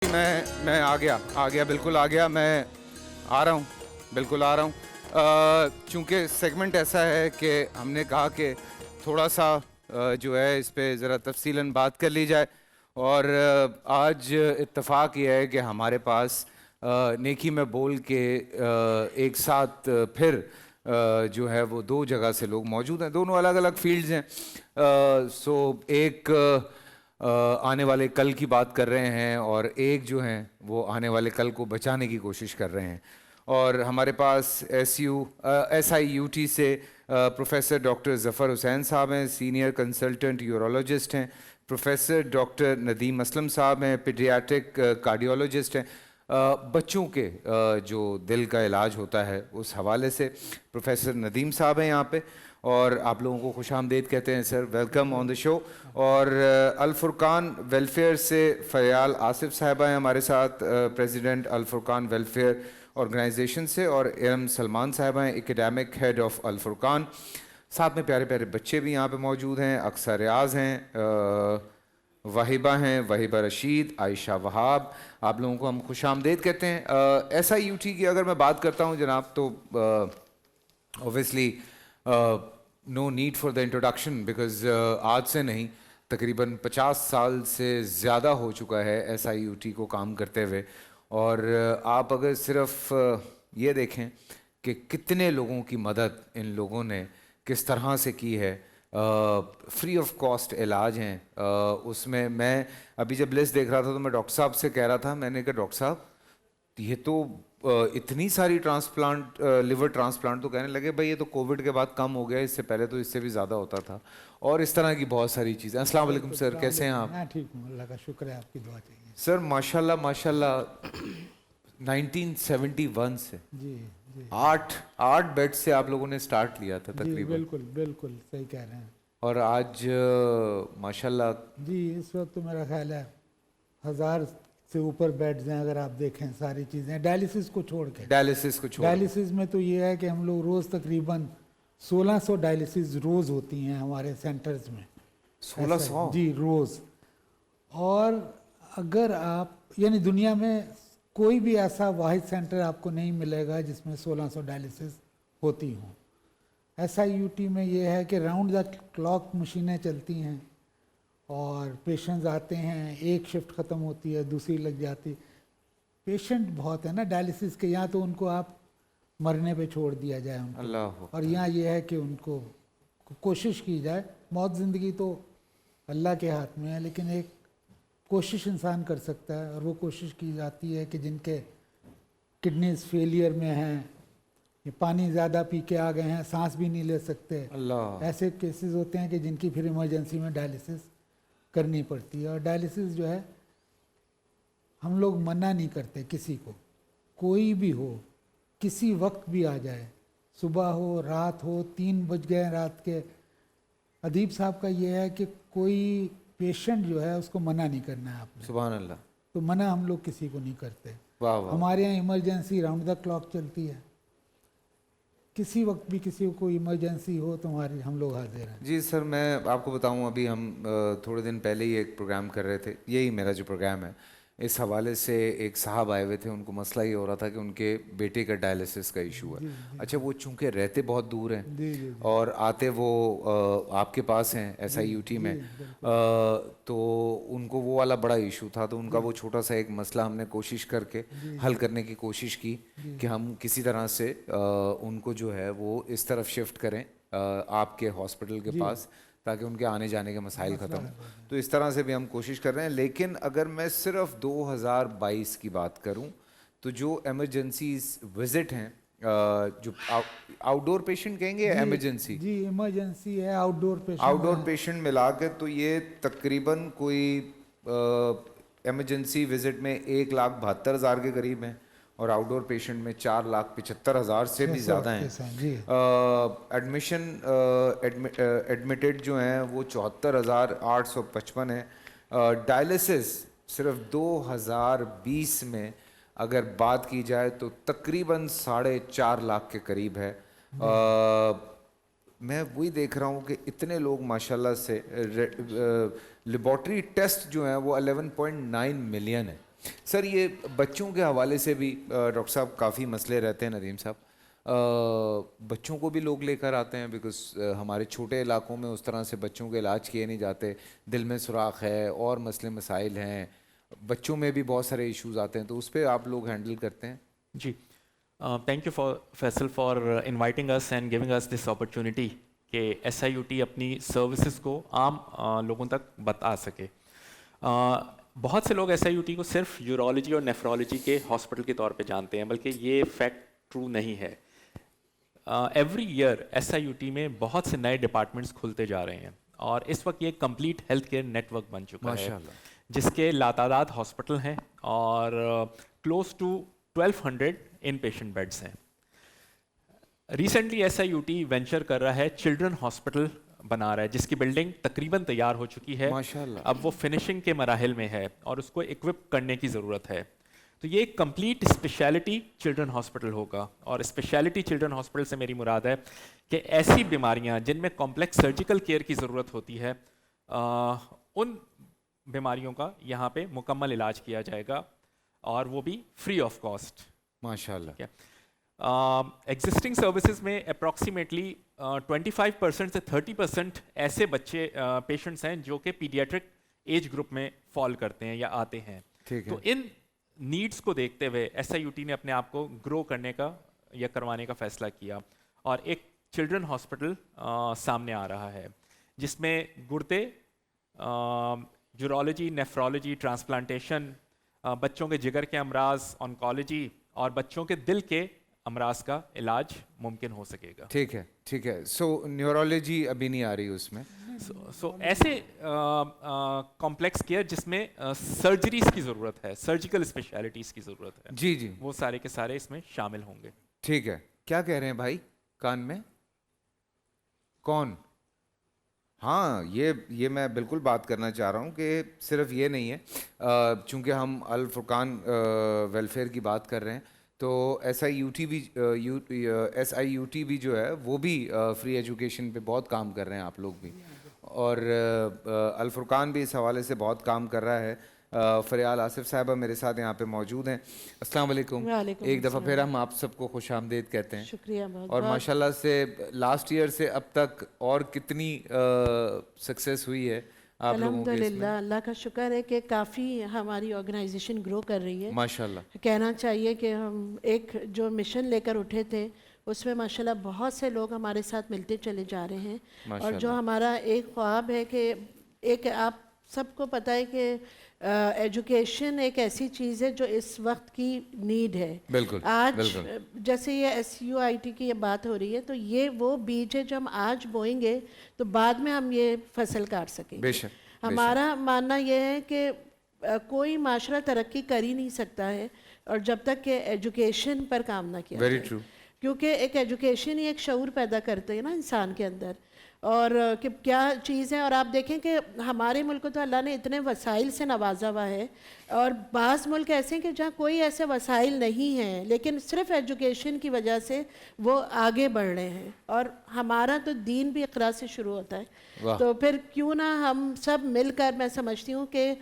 मैं आ गया बिल्कुल आ गया, मैं आ रहा हूँ, बिल्कुल आ रहा हूँ। चूँकि सेगमेंट ऐसा है कि हमने कहा कि थोड़ा सा जो है इस पे ज़रा तफसीलन बात कर ली जाए, और आज इत्तेफाक ये है कि हमारे पास नेकी में बोल के एक साथ फिर जो है वो दो जगह से लोग मौजूद हैं, दोनों अलग अलग फील्ड्स हैं। सो एक आने वाले कल की बात कर रहे हैं, और एक जो हैं वो आने वाले कल को बचाने की कोशिश कर रहे हैं। और हमारे पास SIUT से प्रोफेसर डॉक्टर ज़फ़र हुसैन साहब हैं, सीनियर कंसल्टेंट यूरोलॉजिस्ट हैं। प्रोफेसर डॉक्टर नदीम असलम साहब हैं, पीडियाट्रिक कार्डियोलॉजिस्ट हैं। बच्चों के जो दिल का इलाज होता है उस हवाले से प्रोफेसर नदीम साहब हैं यहाँ पे, और आप लोगों को खुशामदीद कहते हैं sir, welcome on the show. और अल फुरकान वेलफेयर से फ़याल आसिफ साहबा हैं हमारे साथ, प्रेसिडेंट अल फुरकान वेलफेयर ऑर्गेनाइजेशन से, और इरम सलमान साहबा हैं, एकेडमिक हेड ऑफ अल फुरकान। साथ में प्यारे प्यारे बच्चे भी यहाँ पे मौजूद हैं, अक्सर रियाज हैं, वाहिबा हैं, वाहिबा रशीद, आयशा वहाब, आप लोगों को हम खुशामदीद कहते हैं। SIUT की अगर मैं बात करता हूँ जनाब, तो obviously no need for the introduction, because आज से नहीं, तकरीबन 50 साल से ज़्यादा हो चुका है SIUT को काम करते हुए। और आप अगर सिर्फ ये देखें कि कितने लोगों की मदद इन लोगों ने किस तरह से की है, फ्री ऑफ कॉस्ट इलाज हैं। उसमें मैं अभी जब लिस्ट देख रहा था तो मैं डॉक्टर साहब से कह रहा था, मैंने कहा डॉक्टर साहब ये तो इतनी सारी ट्रांसप्लांट, लिवर ट्रांसप्लांट, तो कहने लगे भाई ये तो कोविड के बाद कम हो गया, इससे पहले तो इससे भी ज़्यादा होता था, और इस तरह की बहुत सारी चीज़ें। अस्सलाम वालेकुम सर, कैसे हैं आप? मैं ठीक हूँ, अल्लाह का शुक्र है, आपकी दुआ चाहिए। सर माशाल्लाह माशाल्लाह 1971 से जी जी आठ बेड से आप लोगों ने स्टार्ट लिया था जी, तकरीबन, बिल्कुल बिल्कुल सही कह रहे हैं। और आज माशाल्लाह जी इस वक्त तो मेरा ख्याल है 1000 से ऊपर बेड्स हैं, अगर आप देखें सारी चीज़ें डायलिसिस को छोड़ के। डायलिसिस में तो ये है कि हम लोग रोज़ तकरीबन 1600 डायलिसिस रोज़ होती हैं हमारे सेंटर्स में। 1600 जी रोज़। और अगर आप यानी दुनिया में कोई भी ऐसा वाहिद सेंटर आपको नहीं मिलेगा जिसमें 1600 डायलिसिस होती हों। SIUT में ये है कि राउंड द क्लॉक मशीनें चलती हैं, और पेशेंट्स आते हैं, एक शिफ्ट ख़त्म होती है दूसरी लग जाती। पेशेंट बहुत है ना डायलिसिस के, यहाँ तो उनको आप मरने पे छोड़ दिया जाए उनको, अल्लाह, और यहाँ ये है कि उनको कोशिश की जाए। मौत ज़िंदगी तो अल्लाह के हाथ में है, लेकिन एक कोशिश इंसान कर सकता है, और वो कोशिश की जाती है कि जिनके किडनीज फेलियर में हैं, ये पानी ज़्यादा पी के आ गए हैं, सांस भी नहीं ले सकते, अल्लाह, ऐसे केसेस होते हैं कि जिनकी फिर इमरजेंसी में डायलिसिस करनी पड़ती है। और डायलिसिस जो है हम लोग मना नहीं करते किसी को, कोई भी हो, किसी वक्त भी आ जाए, सुबह हो रात हो, 3 बज गए रात के। अदीब साहब का ये है कि कोई पेशेंट जो है उसको मना नहीं करना है आपने, सुभान अल्लाह, तो मना हम लोग किसी को नहीं करते। वाह वाह। हमारे यहाँ इमरजेंसी राउंड द क्लॉक चलती है, किसी वक्त भी किसी को कोई इमरजेंसी हो तो हमारे हम लोग हाजिर हैं। जी सर, मैं आपको बताऊं, अभी हम थोड़े दिन पहले ही एक प्रोग्राम कर रहे थे, यही मेरा जो प्रोग्राम है, इस हवाले से एक साहब आए हुए थे, उनको मसला ये हो रहा था कि उनके बेटे का डायलिसिस का इशू है। अच्छा, वो चूँकि रहते बहुत दूर हैं जी जी और आते वो आपके पास हैं SIUT में, तो उनको वो वाला बड़ा इशू था, तो उनका वो छोटा सा एक मसला हमने कोशिश करके हल करने की कोशिश की कि हम किसी तरह से उनको जो है वो इस तरफ शिफ्ट करें आपके हॉस्पिटल के पास, ताकि उनके आने जाने के मसाइल ख़त्म हो। तो इस तरह से भी हम कोशिश कर रहे हैं। लेकिन अगर मैं सिर्फ 2022 की बात करूं, तो जो एमरजेंसीज विज़िट हैं, जो आउटडोर पेशेंट कहेंगे, एमरजेंसी, जी इमरजेंसी है, आउटडोर पेशेंट मिला के, तो ये तकरीबन कोई एमरजेंसी विज़िट में 1,72,000 के करीब हैं, और आउटडोर पेशेंट में 4,75,000 से भी ज़्यादा हैं। एडमिशन एडमिटेड जो हैं वो 74,855 हैं। डायलिसिस सिर्फ 2020 में अगर बात की जाए तो तकरीबन 4.5 लाख के करीब है। मैं वही देख रहा हूँ कि इतने लोग माशाल्लाह से, लेबॉर्ट्री टेस्ट जो हैं वो 11.9 मिलियन है। سر یہ بچوں کے حوالے سے بھی ڈاکٹر صاحب کافی مسئلے رہتے ہیں ندیم صاحب. بچوں کو بھی لوگ لے کر آتے ہیں بیکاز ہمارے چھوٹے علاقوں میں اس طرح سے بچوں کے علاج کیے نہیں جاتے, دل میں سوراخ ہے اور مسئلے مسائل ہیں, بچوں میں بھی بہت سارے ایشوز آتے ہیں, تو اس پہ آپ لوگ ہینڈل کرتے ہیں؟ جی, thank you Faisal for inviting us and giving us this opportunity کہ ایس آئی یو ٹی اپنی سروسز کو عام لوگوں تک بتا سکے. بہت سے لوگ ایس آئی یو ٹی کو صرف یورولوجی اور نیفرولوجی کے ہاسپٹل کے طور پہ جانتے ہیں, بلکہ یہ فیکٹ ٹرو نہیں ہے. Every year S I U T میں بہت سے نئے ڈپارٹمنٹس کھلتے جا رہے ہیں, اور اس وقت یہ complete health care network بن چکا ہے جس کے لاتعداد ہاسپٹل ہیں اور close to 1200 inpatient beds ہیں. Recently S I U T venture کر رہا ہے چلڈرن ہاسپٹل بنا رہا ہے جس کی بلڈنگ تقریباً تیار ہو چکی ہے, اب وہ فنشنگ کے مراحل میں ہے اور اس کو اکوپ کرنے کی ضرورت ہے. تو یہ ایک کمپلیٹ اسپیشلٹی چلڈرن ہاسپٹل ہوگا, اور اسپیشلٹی چلڈرن ہاسپٹل سے میری مراد ہے کہ ایسی بیماریاں جن میں کمپلیکس سرجیکل کیئر کی ضرورت ہوتی ہے ان بیماریوں کا یہاں پہ مکمل علاج کیا جائے گا, اور وہ بھی فری آف کاسٹ. ماشاء اللہ. ایگزسٹنگ سروسز میں اپروکسیمیٹلی 25% سے 30% ایسے بچے پیشنٹس ہیں جو کہ پیڈیاٹرک ایج گروپ میں فال کرتے ہیں یا آتے ہیں. تو ان نیڈس کو دیکھتے ہوئے ایس آئی یو ٹی نے اپنے آپ کو گرو کرنے کا یا کروانے کا فیصلہ کیا, اور ایک چلڈرن ہاسپٹل سامنے آ رہا ہے جس میں گردے, یورولوجی, نیفرولوجی, ٹرانسپلانٹیشن, بچوں کے جگر کے امراض, آنکالوجی اور بچوں کے دل کے امراض کا علاج ممکن ہو سکے گا. ٹھیک ہے, ٹھیک ہے. سو نیورولوجی ابھی نہیں آ رہی اس میں. سو ایسے کمپلیکس کیئر جس میں سرجریز کی ضرورت ہے, سرجیکل اسپیشلٹیز کی ضرورت ہے, جی جی, وہ سارے کے سارے اس میں شامل ہوں گے. ٹھیک ہے. کیا کہہ رہے ہیں بھائی کان میں؟ کون؟ ہاں, یہ میں بالکل بات کرنا چاہ رہا ہوں کہ صرف یہ نہیں ہے, چونکہ ہم الفرقان ویلفیئر کی بات کر رہے ہیں تو ایس آئی یو ٹی بھی جو ہے وہ بھی فری ایجوکیشن پہ بہت کام کر رہے ہیں, آپ لوگ بھی, اور الفرقان بھی اس حوالے سے بہت کام کر رہا ہے. فریال آصف صاحبہ میرے ساتھ یہاں پہ موجود ہیں. السلام علیکم. ایک دفعہ پھر ہم آپ سب کو خوش آمدید کہتے ہیں. شکریہ. اور ماشاءاللہ سے لاسٹ ایئر سے اب تک اور کتنی سکسیس ہوئی ہے آپ لوگوں کے؟ الحمدللہ, اللہ کا شکر ہے کہ کافی ہماری آرگنائزیشن گرو کر رہی ہے. ماشاءاللہ. کہنا چاہیے کہ ہم ایک جو مشن لے کر اٹھے تھے اس میں ماشاءاللہ بہت سے لوگ ہمارے ساتھ ملتے چلے جا رہے ہیں, اور جو ہمارا ایک خواب ہے کہ ایک, آپ سب کو پتہ ہے کہ ایجوکیشن ایک ایسی چیز ہے جو اس وقت کی نیڈ ہے. بالکل. آج جیسے یہ ایس یو آئی ٹی کی یہ بات ہو رہی ہے تو یہ وہ بیج ہے جو ہم آج بوئیں گے تو بعد میں ہم یہ فصل کاٹ سکیں گے. بے شک. ہمارا ماننا یہ ہے کہ کوئی معاشرہ ترقی کر ہی نہیں سکتا ہے اور جب تک کہ ایجوکیشن پر کام نہ کیا جائے. Very true. کیونکہ ایک ایجوکیشن ہی ایک شعور پیدا کرتے ہیں نا انسان کے اندر, اور کہ کیا چیز ہے. اور آپ دیکھیں کہ ہمارے ملک کو تو اللہ نے اتنے وسائل سے نوازا ہوا ہے, اور بعض ملک ایسے ہیں کہ جہاں کوئی ایسے وسائل نہیں ہیں لیکن صرف ایجوکیشن کی وجہ سے وہ آگے بڑھ رہے ہیں. اور ہمارا تو دین بھی اقرا سے شروع ہوتا ہے, تو پھر کیوں نہ ہم سب مل کر, میں سمجھتی ہوں کہ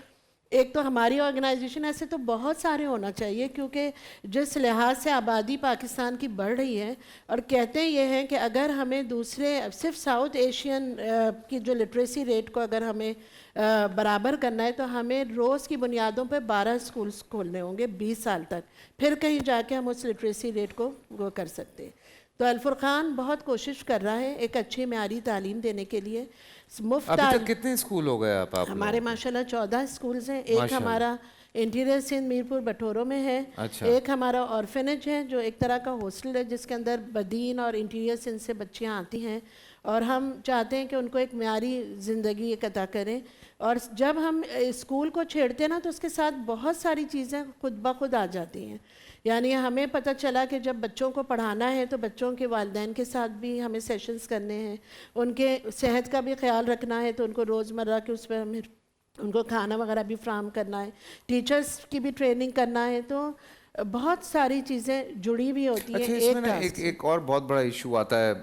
ایک تو ہماری آرگنائزیشن, ایسے تو بہت سارے ہونا چاہیے کیونکہ جس لحاظ سے آبادی پاکستان کی بڑھ رہی ہے, اور کہتے یہ ہیں کہ اگر ہمیں دوسرے صرف ساؤتھ ایشین کی جو لٹریسی ریٹ کو اگر ہمیں برابر کرنا ہے تو ہمیں روز کی بنیادوں پہ 12 اسکولس کھولنے ہوں گے 20 سال تک, پھر کہیں جا کے ہم اس لٹریسی ریٹ کو وہ کر سکتے ہیں. تو الفرقان بہت کوشش کر رہا ہے ایک اچھی معیاری تعلیم دینے کے لیے. مفت ابھی تک کتنے اسکول ہو گئے آپ؟ ہمارے ماشاءاللہ 14 اسکولز ہیں. ایک ہمارا انٹیریئر سندھ میرپور بٹورو میں ہے, ایک ہمارا آرفنیج ہے جو ایک طرح کا ہاسٹل ہے جس کے اندر بدین اور انٹیریئر سندھ سے بچیاں آتی ہیں, اور ہم چاہتے ہیں کہ ان کو ایک معیاری زندگی عطا کریں. اور جب ہم اسکول کو چھیڑتے ہیں نا تو اس کے ساتھ بہت ساری چیزیں خود بخود آ جاتی ہیں. یعنی ہمیں پتہ چلا کہ جب بچوں کو پڑھانا ہے تو بچوں کے والدین کے ساتھ بھی ہمیں سیشنز کرنے ہیں, ان کے صحت کا بھی خیال رکھنا ہے تو ان کو روزمرہ کے اس پہ ہمیں ان کو کھانا وغیرہ بھی فراہم کرنا ہے, ٹیچرز کی بھی ٹریننگ کرنا ہے. تو बहुत सारी चीज़ें जुड़ी हुई होती हैं अच्छा, एक इसमें ना टास्क एक और बहुत बड़ा इशू आता है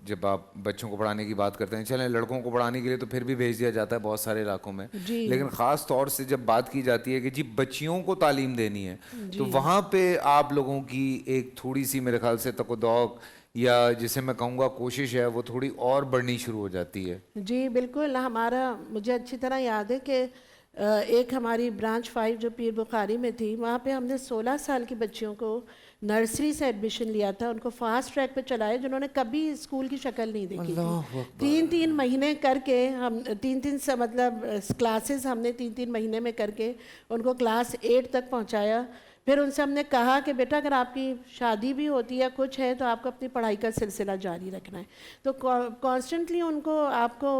जब आप बच्चों को पढ़ाने की बात करते हैं। चलें, लड़कों को पढ़ाने के लिए तो फिर भी भेज दिया जाता है बहुत सारे इलाकों में, जी। लेकिन ख़ास तौर से जब बात की जाती है कि जी बच्चियों को तालीम देनी है, तो वहाँ पे आप लोगों की एक थोड़ी सी मेरे ख्याल से तकदौक या जिसे मैं कहूँगा कोशिश है वो थोड़ी और बढ़नी शुरू हो जाती है। जी बिल्कुल। हमारा मुझे अच्छी तरह याद है कि एक हमारी ब्रांच 5 जो पीर बुखारी में थी, वहाँ पे हमने 16 साल की बच्चियों को नर्सरी से एडमिशन लिया था, उनको फास्ट ट्रैक पे चलाए जिन्होंने कभी स्कूल की शक्ल नहीं देखी थी। 3-3 महीने करके हम 3-3 मतलब क्लासेस हमने 3-3 महीने में करके उनको क्लास 8 तक पहुँचाया। फिर उनसे हमने कहा कि बेटा अगर आपकी शादी भी होती है कुछ है तो आपको अपनी पढ़ाई का सिलसिला जारी रखना है। तो कॉन्स्टेंटली उनको आपको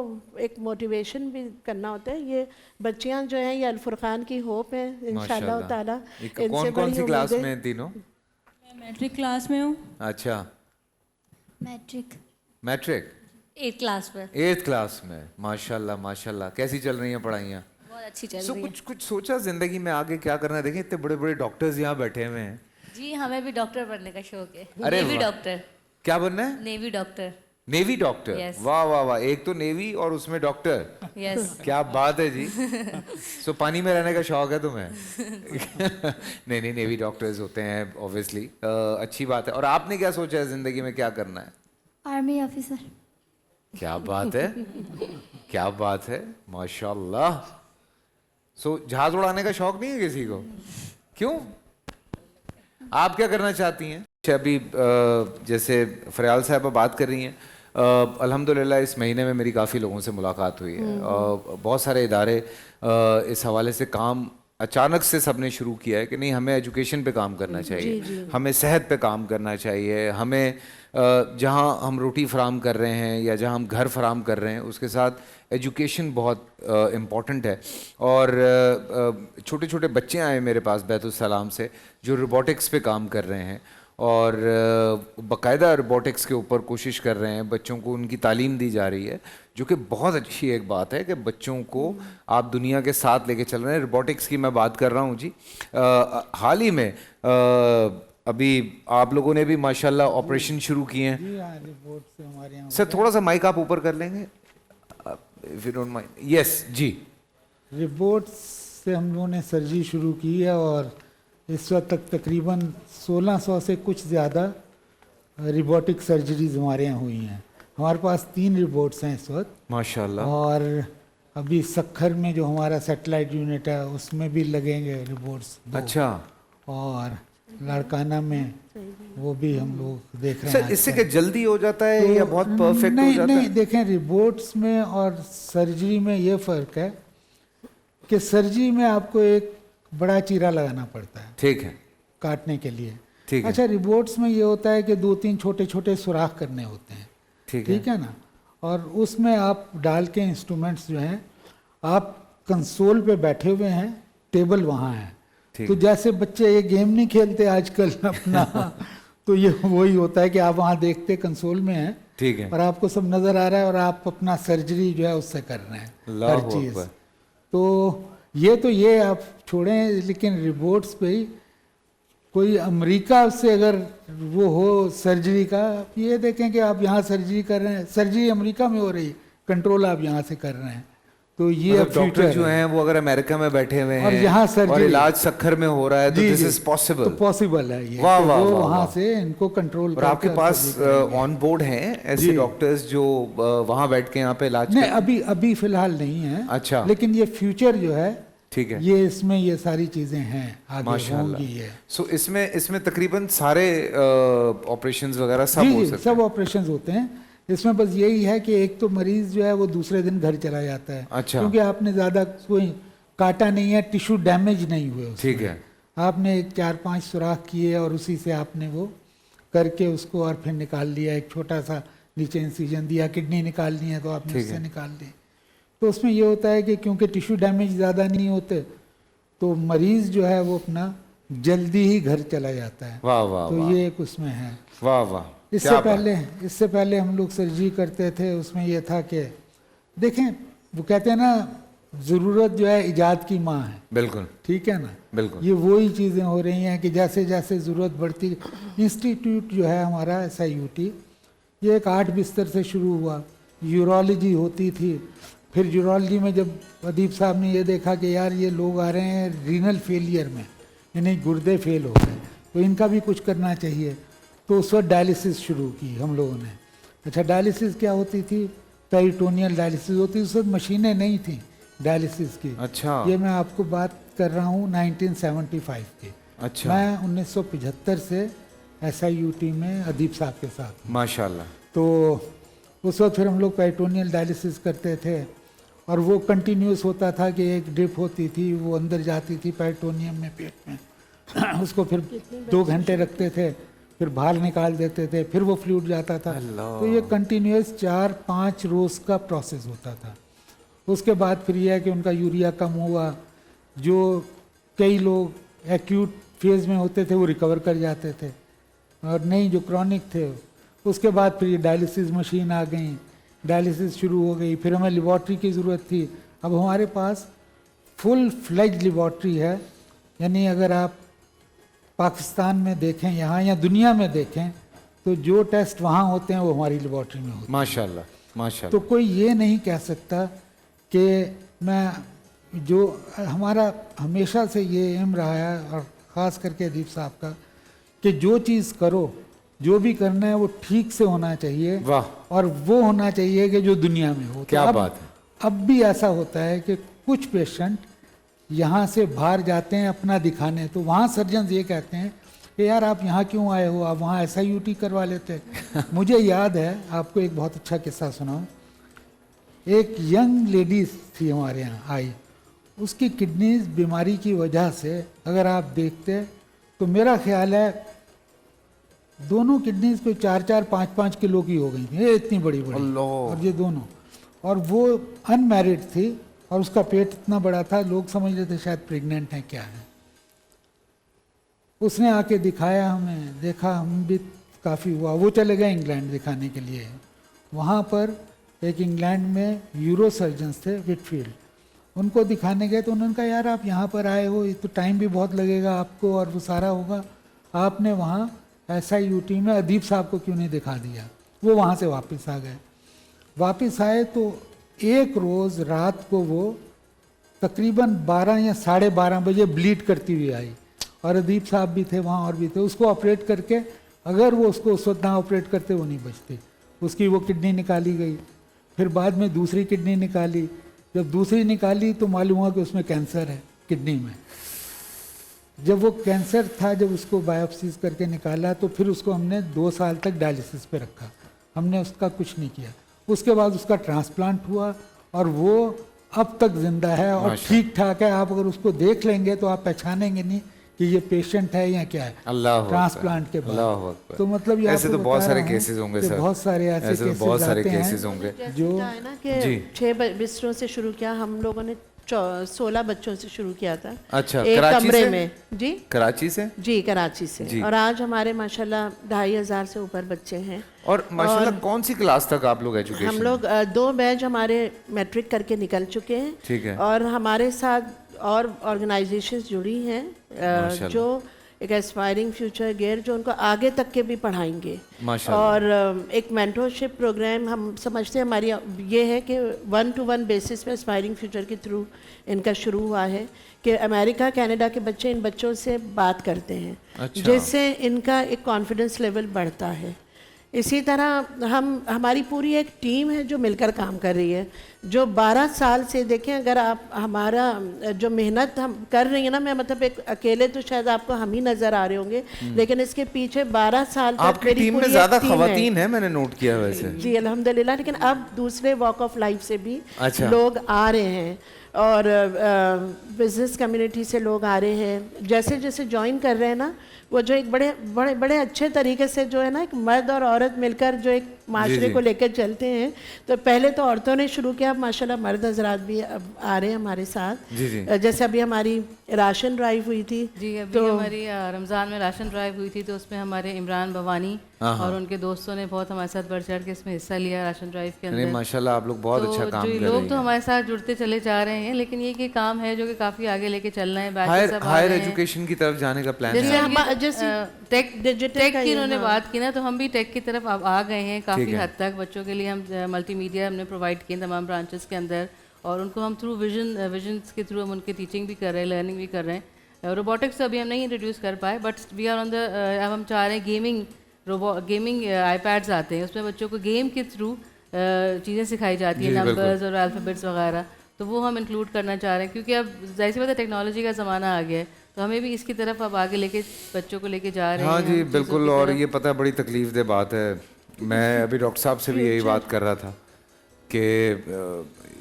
एक मोटिवेशन भी करना होता है। ये बच्चियां जो हैं ये अल-फुरकान की होप है इंशाल्लाह ताला। कौन कौन सी क्लास में हैं तीनों? मैं मैट्रिक क्लास में हूँ। अच्छा, मैट्रिक मैट्रिक 8th क्लास में। 8th क्लास में। माशाल्लाह माशाल्लाह। कैसी चल रही हैं पढ़ाइयाँ? बहुत अच्छी चल रही है। कुछ सोचा जिंदगी में आगे क्या करना है? देखें इतने बड़े बड़े डॉक्टर्स यहाँ बैठे हुए हैं। जी हमें भी डॉक्टर बनने का शौक है। अरे नेवी वाह। डॉक्टर। क्या बनना है? Navy doctor. Navy doctor. Yes. वाह वाह वाह, एक तो नेवी और उसमें डॉक्टर। यस। क्या बात है जी। सो पानी में रहने का शौक है तुम्हें? नहीं नहीं, नेवी डॉक्टर्स होते हैं ऑब्वियसली, अच्छी बात है। और आपने क्या सोचा है जिंदगी में क्या करना है? Army officer. क्या बात है, क्या बात है, माशाल्लाह। सो जहाज उड़ाने का शौक नहीं है किसी को? क्यों? आप क्या करना चाहती हैं? अभी जैसे फरियाल साहबा बात कर रही हैं, अल्हम्दुलिल्लाह इस महीने में मेरी काफ़ी लोगों से मुलाकात हुई है। बहुत सारे इदारे इस हवाले से काम अचानक से सबने शुरू किया है कि नहीं, हमें एजुकेशन पे काम करना चाहिए, हमें सेहत पे काम करना चाहिए, हमें जहाँ हम रोटी फराम कर रहे हैं या जहाँ हम घर फराम कर रहे हैं उसके साथ एजुकेशन बहुत इम्पॉर्टेंट है। और छोटे छोटे बच्चे आए मेरे पास बैतुस्सलाम से जो रोबोटिक्स पे काम कर रहे हैं और बाकायदा रोबोटिक्स के ऊपर कोशिश कर रहे हैं, बच्चों को उनकी तालीम दी जा रही है, जो कि बहुत अच्छी एक बात है कि बच्चों को आप दुनिया के साथ लेके चल रहे हैं। रोबोटिक्स की मैं बात कर रहा हूँ जी। हाल ही में अभी आप लोगों ने भी माशाल्लाह ऑपरेशन शुरू किए हैं। जी हाँ, रिपोर्ट से हमारे यहाँ सर थोड़ा सा माइक आप ऊपर कर लेंगे, if you don't mind. Yes जी। रिपोर्ट से हम लोगों ने सर्जरी शुरू की है और इस वक्त तक तकरीबन 1600 से कुछ ज़्यादा रिबोटिक सर्जरीज हमारे यहाँ हुई हैं। हमारे पास 3 रिपोर्ट्स हैं इस वक्त, माशाल्लाह। और अभी सक्खर में जो हमारा सैटेलाइट यूनिट है उसमें भी लगेंगे रिपोर्ट्स 2। अच्छा, और लड़काना में वो भी हम लोग देख रहे सर हैं। इससे क्या जल्दी हो जाता है या बहुत परफेक्ट हो जाता नहीं, है? देखें रिपोर्ट्स में और सर्जरी में ये फ़र्क है कि सर्जरी में आपको एक बड़ा चीरा लगाना पड़ता है ठीक है, काटने के लिए। ठीक है। अच्छा, रिपोर्ट्स में ये होता है कि 2-3 छोटे छोटे सुराख करने होते हैं, ठीक है ना। और उसमें आप डाल के इंस्ट्रूमेंट्स जो हैं, आप कंसोल पे बैठे हुए हैं, टेबल वहाँ है। तो जैसे बच्चे ये गेम नहीं खेलते आजकल अपना तो ये वही होता है कि आप वहाँ देखते कंसोल में हैं, ठीक है, और आपको सब नज़र आ रहा है और आप अपना सर्जरी जो है उससे कर रहे हैं हर चीज़। तो ये आप छोड़ें, लेकिन रिपोर्ट्स पे ही कोई अमेरिका से अगर वो हो सर्जरी का, आप ये देखें कि आप यहाँ सर्जरी कर रहे हैं, सर्जरी अमेरिका में हो रही, कंट्रोल आप यहाँ से कर रहे हैं। तो ये मतलब डॉक्टर जो हैं वो अगर अमेरिका में बैठे हुए हैं और यहाँ सर्जरी और इलाज सक्खर में हो रहा है तो दिस इज तो पॉसिबल। पॉसिबल है ये। वाह तो वाह वो वाह, वहाँ वाह। से इनको कंट्रोल और आपके पास ऑन बोर्ड हैं ऐसे डॉक्टर्स जो वहाँ बैठ के यहाँ पे इलाज नहीं, अभी फिलहाल नहीं है। अच्छा, लेकिन ये फ्यूचर जो है, ठीक है, ये इसमें ये सारी चीजें हैं, आगे माशाल्लाह। होंगी ये। सो इसमें तकरीबन सारे ऑपरेशंस वगैरह सब हो सकते सब हैं। ऑपरेशंस होते हैं। इसमें बस यही है कि एक तो मरीज जो है वो दूसरे दिन घर चला जाता है। अच्छा, क्योंकि आपने ज़्यादा कोई काटा नहीं है, टिश्यू डैमेज नहीं हुए उसमें। ठीक है, आपने 4-5 सुराख किए और उसी से आपने वो करके उसको और फिर निकाल लिया, एक छोटा सा नीचे इंसिजन दिया, किडनी निकालनी है तो आपने उससे निकाल ली। तो उसमें ये होता है कि क्योंकि टिश्यू डैमेज ज़्यादा नहीं होते तो मरीज़ जो है वो अपना जल्दी ही घर चला जाता है। वाह वाह, तो ये एक उसमें है। वाह वाह। इससे पहले हम लोग सर्जरी करते थे, उसमें ये था कि देखें वो कहते हैं ना ज़रूरत जो है इजाद की माँ है, बिल्कुल ठीक है ना। बिल्कुल ये वही चीज़ें हो रही हैं कि जैसे जैसे ज़रूरत बढ़ती, इंस्टीट्यूट जो है हमारा SIUT, ये एक 8 बिस्तर से शुरू हुआ, यूरोलॉजी होती थी, फिर यूरोलॉजी में जब अदीब साहब ने ये देखा कि यार ये लोग आ रहे हैं रीनल फेलियर में, यानी गुर्दे फेल हो गए, तो इनका भी कुछ करना चाहिए, तो उस वक्त डायलिसिस शुरू की हम लोगों ने। अच्छा, डायलिसिस क्या होती थी? पेरिटोनियल डायलिसिस होती थी, उस वक्त मशीनें नहीं थी डायलिसिस की। अच्छा ये मैं आपको बात कर रहा हूँ 1975 की। अच्छा मैं 1975 से SIUT में अदीब साहब के साथ हूँ। माशाल्लाह। तो उस वक्त फिर हम लोग पेरिटोनियल डायलिसिस करते थे, और वो कंटिन्यूस होता था कि एक ड्रिप होती थी, वो अंदर जाती थी पेरिटोनियम में, पेट में उसको फिर 2 घंटे रखते थे, फिर बाहर निकाल देते थे, फिर वो फ्लूइड जाता था। तो ये कंटिन्यूस 4-5 रोज़ का प्रोसेस होता था। उसके बाद फिर यह है कि उनका यूरिया कम हुआ, जो कई लोग एक्यूट फेज़ में होते थे वो रिकवर कर जाते थे, और नहीं जो क्रॉनिक थे। उसके बाद फिर ये डायलिसिस मशीन आ गई, डायलिसिस शुरू हो गई, फिर हमें लेबॉर्ट्री की ज़रूरत थी। अब हमारे पास फुल फ्लेज लेबॉर्ट्री है, यानी अगर आप पाकिस्तान में देखें यहाँ या दुनिया में देखें तो जो टेस्ट वहाँ होते हैं वो हमारी लेबॉर्ट्री में होते हैं। माशाल्लाह तो माशाल्लाह। कोई ये नहीं कह सकता कि मैं, जो हमारा हमेशा से ये एम रहा है, और ख़ास करके अदीब साहब का, कि जो चीज़ करो, जो भी करना है वो ठीक से होना चाहिए, वाह और वो होना चाहिए कि जो दुनिया में हो। क्या तो अब, बात है। अब भी ऐसा होता है कि कुछ पेशेंट यहाँ से बाहर जाते हैं अपना दिखाने, तो वहाँ सर्जन ये कहते हैं कि यार आप यहाँ क्यों आए हो, आप वहाँ SIUT करवा लेते। मुझे याद है, आपको एक बहुत अच्छा किस्सा सुनाऊँ। एक यंग लेडी थी हमारे यहाँ आई, उसकी किडनीज बीमारी की वजह से अगर आप देखते तो मेरा ख्याल है दोनों किडनीज कोई 4-4, 5-5 किलो की हो गई थी, ये इतनी बड़ी बड़ी, और ये दोनों, और वो अनमैरिड थी, और उसका पेट इतना बड़ा था, लोग समझ रहे थे शायद प्रेग्नेंट है क्या है। उसने आके दिखाया, हमें देखा, हम भी काफ़ी हुआ। वो चले गए इंग्लैंड दिखाने के लिए। वहाँ पर एक इंग्लैंड में यूरो सर्जन्स थे, विटफील्ड, उनको दिखाने गए तो उन्होंने कहा यार आप यहाँ पर आए हो, ये तो टाइम भी बहुत लगेगा आपको और वो सारा होगा, आपने वहाँ SIUT में अदीब साहब को क्यों नहीं दिखा दिया। वो वहाँ से वापस आ गए। वापस आए तो एक रोज़ रात को वो तकरीबन 12 या 12:30 बजे ब्लीड करती हुई आई, और अदीब साहब भी थे वहाँ और भी थे। उसको ऑपरेट करके, अगर वो उसको उस वक्त ना ऑपरेट करते वो नहीं बचती। उसकी वो किडनी निकाली गई, फिर बाद में दूसरी किडनी निकाली। जब दूसरी निकाली तो मालूम हुआ कि उसमें कैंसर है किडनी में। जब वो कैंसर था, जब उसको बायोप्सीज करके निकाला तो फिर उसको हमने 2 साल तक डायलिसिस पे रखा, हमने उसका कुछ नहीं किया। उसके बाद उसका ट्रांसप्लांट हुआ और वो अब तक जिंदा है और ठीक ठाक है। आप अगर उसको देख लेंगे तो आप पहचानेंगे नहीं कि ये पेशेंट है या क्या है। अल्लाह ट्रांसप्लांट के अल्लाह बाद अकबर। तो मतलब ये ऐसे आपको तो बहुत बता सारे रहा हूँ केसेस होंगे कि सर, बहुत सारे ऐसे तो बहुत सारे आते हैं केसेस होंगे जो है ना कि जी। 6 बिस्तरों से शुरू किया हम लोगों ने, 16 बच्चों से शुरू किया था। अच्छा, एक कराची कमरे से? में जी, कराची से जी कराची से। जी। और आज हमारे माशाल्लाह 2500 से ऊपर बच्चे हैं। और माशाल्लाह कौन सी क्लास तक आप लोग एजुकेशन? हम लोग 2 बैच हमारे मैट्रिक करके निकल चुके हैं। ठीक है। और हमारे साथ और ऑर्गेनाइजेशंस जुड़ी हैं जो एक एस्पायरिंग फ्यूचर गेयर, जो उनको आगे तक के भी पढ़ाएंगे। माशाल्लाह। और एक मेंटरशिप प्रोग्राम हम समझते हैं, हमारी ये है कि 1-to-1 बेसिस पे एस्पायरिंग फ्यूचर के थ्रू इनका शुरू हुआ है कि अमेरिका कनाडा के बच्चे इन बच्चों से बात करते हैं। अच्छा। जिससे इनका एक कॉन्फिडेंस लेवल बढ़ता है। इसी तरह हमारी पूरी एक टीम है जो मिलकर काम कर रही है, जो 12 साल से, देखें अगर आप हमारा जो मेहनत हम कर रही है ना, मैं मतलब एक अकेले तो शायद आपको हम ही नज़र आ रहे होंगे, लेकिन इसके पीछे 12 साल तक आपकी मेरी टीम में पूरी ज़्यादा एक टीम खवातीन है, मैंने नोट किया वैसे। जी अल्हम्दुलिल्लाह। लेकिन अब दूसरे वॉक ऑफ लाइफ से भी अच्छा। लोग आ रहे हैं और बिजनेस कम्युनिटी से लोग आ रहे हैं। जैसे जैसे ज्वाइन कर रहे हैं ना, वो जो एक बड़े अच्छे तरीके से जो है ना, एक मर्द और औरत मिलकर जो एक माशरे को लेकर चलते हैं। तो पहले तो औरतों ने शुरू किया, अब माशाल्लाह मर्द हजरात भी अब आ रहे हैं हमारे साथ। जी जी जैसे अभी हमारी राशन ड्राइव हुई थी, जी अभी हमारी रमज़ान में राशन ड्राइव हुई थी, तो उसमें हमारे इमरान भवानी और उनके दोस्तों ने बहुत हमारे साथ बढ़ चढ़ के इसमें हिस्सा लिया राशन ड्राइव के नहीं अंदर। माशाल्लाह आप लोग बहुत तो अच्छा काम जो कर लोग रही तो हैं। हमारे साथ जुड़ते चले जा रहे हैं, लेकिन ये कि काम है जो कि काफ़ी आगे लेके चलना है। बैचेस हायर अब आ हायर रहे हैं। एजुकेशन की तरफ जाने का प्लान जैसे है। हम हाँ, ये, जैसे टेक डिजिटल टेक का की ये, इन्होंने हाँ। बात की ना, तो हम भी टेक की तरफ अब आ गए हैं काफ़ी ठीक है। हद तक। बच्चों के लिए हम मल्टीमीडिया हमने प्रोवाइड किए तमाम ब्रांचेस के अंदर, और उनको हम थ्रू विजन्स के थ्रू हम उनके टीचिंग भी कर रहे हैं, लर्निंग भी कर रहे हैं। रोबोटिक्स अभी हम नहीं इंट्रोड्यूस कर पाए, but we are on the, अब हम चाह रहे हैं गेमिंग आईपैड्स आते हैं, उसमें बच्चों को गेम के थ्रू चीज़ें सिखाई जाती हैं, जी, बिल्कुल। नंबर्स और अल्फ़ाबेट्स वगैरह, तो वो हम इंक्लूड करना चाह रहे हैं, क्योंकि अब जाहिर सी बात है टेक्नोलॉजी का ज़माना आ गया है, तो हमें भी इसकी तरफ अब आगे लेके बच्चों को लेके जा रहे हैं। हाँ हम जी चीज़ों बिल्कुल। की और तरफ। ये पता है बड़ी तकलीफ दे बात है, मैं अभी डॉक्टर साहब से भी यही बात कर रहा था कि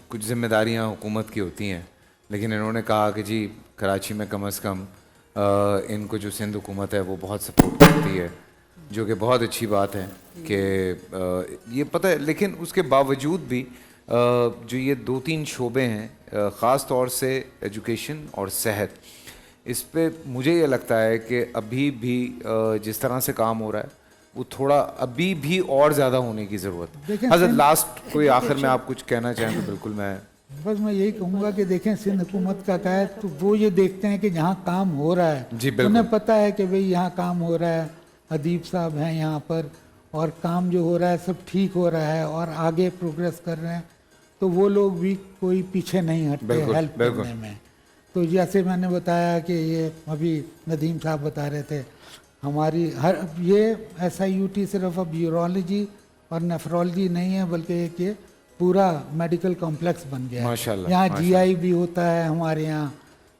कुछ जिम्मेदारियां हुकूमत की होती हैं, लेकिन इन्होंने कहा कि जी कराची में कम से कम इनको जो सिंध हुकूमत है वो बहुत सपोर्ट करती है, जो कि बहुत अच्छी बात है कि ये पता है। लेकिन उसके बावजूद भी जो ये 2-3 शोबे हैं, ख़ास तौर से एजुकेशन और सेहत, इस पे मुझे ये लगता है कि अभी भी जिस तरह से काम हो रहा है वो थोड़ा अभी भी और ज़्यादा होने की ज़रूरत है। देखें, हज़रत लास्ट कोई आखिर में आप कुछ कहना चाहें तो बिल्कुल मैं बस मैं यही कहूँगा कि देखें सिंध हुकूमत का क्या है, तो वो ये देखते हैं कि जहाँ काम हो रहा है, जी, बिल्कुल। उन्हें पता है कि भाई यहाँ काम हो रहा है, अदीब साहब हैं यहाँ पर, और काम जो हो रहा है सब ठीक हो रहा है और आगे प्रोग्रेस कर रहे हैं, तो वो लोग भी कोई पीछे नहीं हटते बिल्कुल, हेल्प बिल्कुल। करने में। तो जैसे मैंने बताया कि ये अभी नदीम साहब बता रहे थे, हमारी ये SIUT सिर्फ अब यूरोलॉजी और नेफ्रोलॉजी नहीं है, बल्कि एक ये पूरा मेडिकल कॉम्प्लेक्स बन गया है। माशाल्लाह, यहाँ माशाल्लाह। GI भी होता है हमारे यहाँ,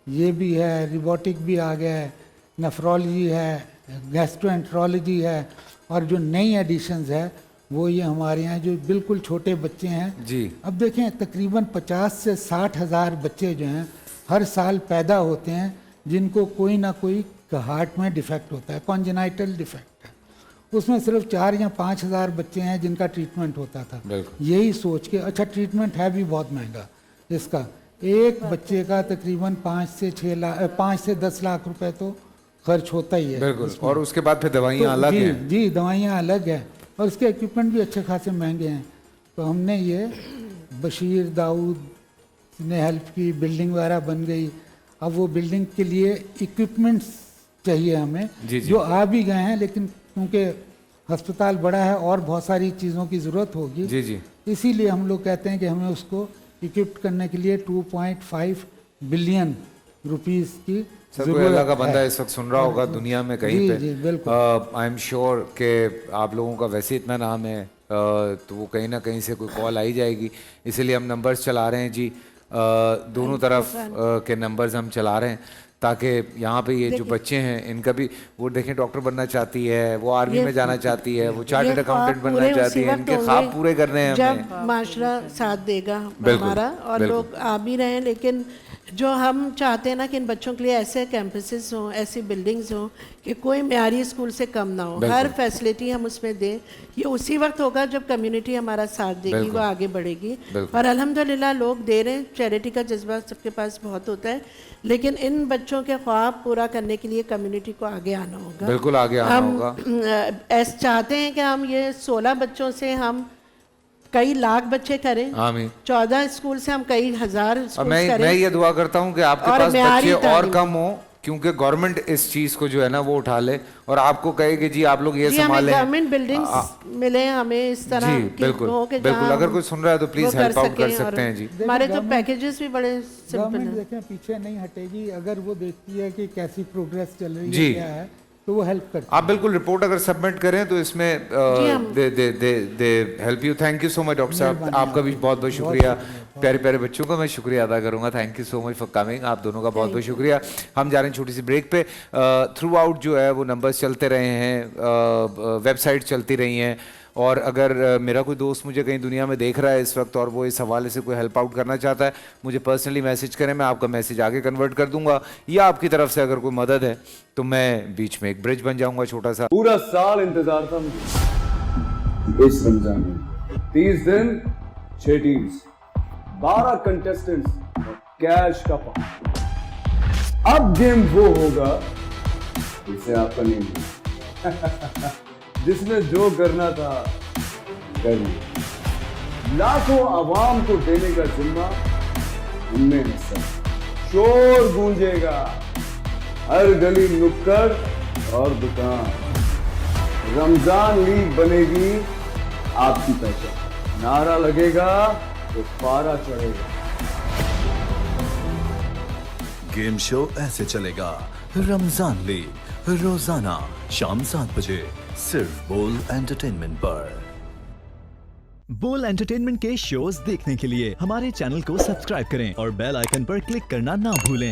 ये भी है, रिबोटिक भी आ गया है, नेफ्रोलॉजी है, गैस्ट्रोएंट्रोलॉजी है, और जो नई एडिशंस है वो ये हमारे यहाँ जो बिल्कुल छोटे बच्चे हैं जी अब देखें तकरीबन 50 से 60 हज़ार बच्चे जो हैं हर साल पैदा होते हैं जिनको कोई ना कोई हार्ट में डिफेक्ट होता है, कॉन्जेनाइटल डिफेक्ट है। उसमें सिर्फ 4 या 5 हज़ार बच्चे हैं जिनका ट्रीटमेंट होता था। बिल्कुल। यही सोच के, अच्छा ट्रीटमेंट है भी बहुत महंगा इसका, एक बच्चे का तकरीबन 5 से 10 लाख रुपए तो खर्च होता ही है बिल्कुल। इसमें। और उसके बाद फिर दवाइयाँ तो अलग जी, हैं। जी दवाइयाँ अलग हैं और उसके इक्विपमेंट भी अच्छे खासे महंगे हैं। तो हमने ये बशीर दाऊद ने हेल्प की, बिल्डिंग वगैरह बन गई। अब वो बिल्डिंग के लिए इक्विपमेंट्स चाहिए हमें, जी, जी। जो आ भी गए हैं, लेकिन क्योंकि अस्पताल बड़ा है और बहुत सारी चीज़ों की ज़रूरत होगी, जी जी इसीलिए हम लोग कहते हैं कि हमें उसको इक्विप करने के लिए 2.5 बिलियन रुपीस की सर कोई ज़रूरत अल्लाह का बंदा है। इस वक्त सुन रहा होगा दुनिया में कहीं जी, पे, जी, बिल्कुल। आई एम श्योर कि आप लोगों का वैसे इतना नाम है, तो वो कहीं ना कहीं से कोई कॉल आई जाएगी, इसीलिए हम नंबर्स चला रहे हैं जी। दोनों तरफ के नंबर्स हम चला रहे हैं ताकि यहाँ पे ये जो बच्चे हैं इनका भी, वो देखें डॉक्टर बनना चाहती है, वो आर्मी में जाना चाहती है, वो चार्टर्ड ये ख्वाब अकाउंटेंट बनना पूरे चाहती उसी है, वक्त इनके ख्वाब होंगे पूरे करने हैं हमें। जब माशरा साथ देगा बिल्कुल, हमारा, और बिल्कुल। लोग आ भी रहे हैं। लेकिन जो हम चाहते हैं ना कि इन बच्चों के लिए ऐसे कैंपसेस हों, ऐसी बिल्डिंग्स हों कि कोई म्यारी स्कूल से कम ना हो, बिल्कुल। हर फैसिलिटी हम उसमें दें। ये उसी वक्त होगा जब कम्युनिटी हमारा साथ देगी, बिल्कुल। वो आगे बढ़ेगी। बिल्कुल। और अल्हम्दुलिल्लाह लोग दे रहे हैं, चैरिटी का जज्बा सबके पास बहुत होता है, लेकिन इन बच्चों के ख्वाब पूरा करने के लिए कम्युनिटी को आगे आना होगा। बिल्कुल आगे आना हम होगा। ऐसे चाहते हैं कि हम ये 16 बच्चों से हम कई लाख बच्चे करें, आमीन। 14 स्कूल से हम कई हजार अब स्कूल मैं करें। ये दुआ करता हूँ कि आपके और पास म्यारी बच्चे और तालीम। कम हो, क्योंकि गवर्नमेंट इस चीज़ को जो है ना वो उठा ले और आपको कहे कि जी आप लोग ये जी हमें संभालें। गवर्नमेंट बिल्डिंग्स मिले, हमें इस तरह जी की बिल्कुल हो कि बिल्कुल। जहाँ अगर कोई सुन रहा है तो वो प्लीज़ हेल्प आउट कर सकें। और सकते हैं जी। हमारे तो गवर्नमेंट- पैकेजेस भी बड़े सिंपल गवर्नमेंट हैं। देखें पीछे नहीं हटेगी, अगर वो देखती है कि कैसी प्रोग्रेस चल रही जी। है, क्या है, तो वो हेल्प करती आप बिल्कुल रिपोर्ट अगर सबमिट करें तो इसमें they help you. Thank you so much doctor साहब, मेहरबानी आपका भी आपकी। बहुत बहुत शुक्रिया। प्यारे प्यारे बच्चों का मैं शुक्रिया अदा करूंगा। Thank you so much for coming, आप दोनों का बहुत बहुत शुक्रिया। हम जा रहे हैं छोटी सी ब्रेक पे। थ्रू आउट जो है वो नंबर्स चलते रहे हैं, वेबसाइट चलती रही हैं, और अगर मेरा कोई दोस्त मुझे कहीं दुनिया में देख रहा है इस वक्त और वो इस हवाले से कोई हेल्प आउट करना चाहता है, मुझे पर्सनली मैसेज करें, मैं आपका मैसेज आगे कन्वर्ट कर दूंगा, या आपकी तरफ से अगर कोई मदद है तो मैं बीच में एक ब्रिज बन जाऊंगा छोटा सा। पूरा साल इंतजार था मुझे। इस रमजान में 30 दिन 6 टीम्स 12 कंटेस्टेंट्स और कैश का पार्ट। अब गेम वो होगा जिसे आपका नहीं मिला जिसने जो करना था कर लिया। लाखों आवाम को देने का जिम्मा उनमें है सर। शोर गूंजेगा हर गली नुक्कड़ और दुकान। रमजान लीग बनेगी आपकी पहचान। नारा लगेगा तो पारा चढ़ेगा। गेम शो ऐसे चलेगा। रमजान लीग रोजाना शाम 7 बजे सिर्फ बोल एंटरटेनमेंट पर। बोल एंटरटेनमेंट के शोज देखने के लिए हमारे चैनल को सब्सक्राइब करें और बेल आइकन पर क्लिक करना ना भूलें।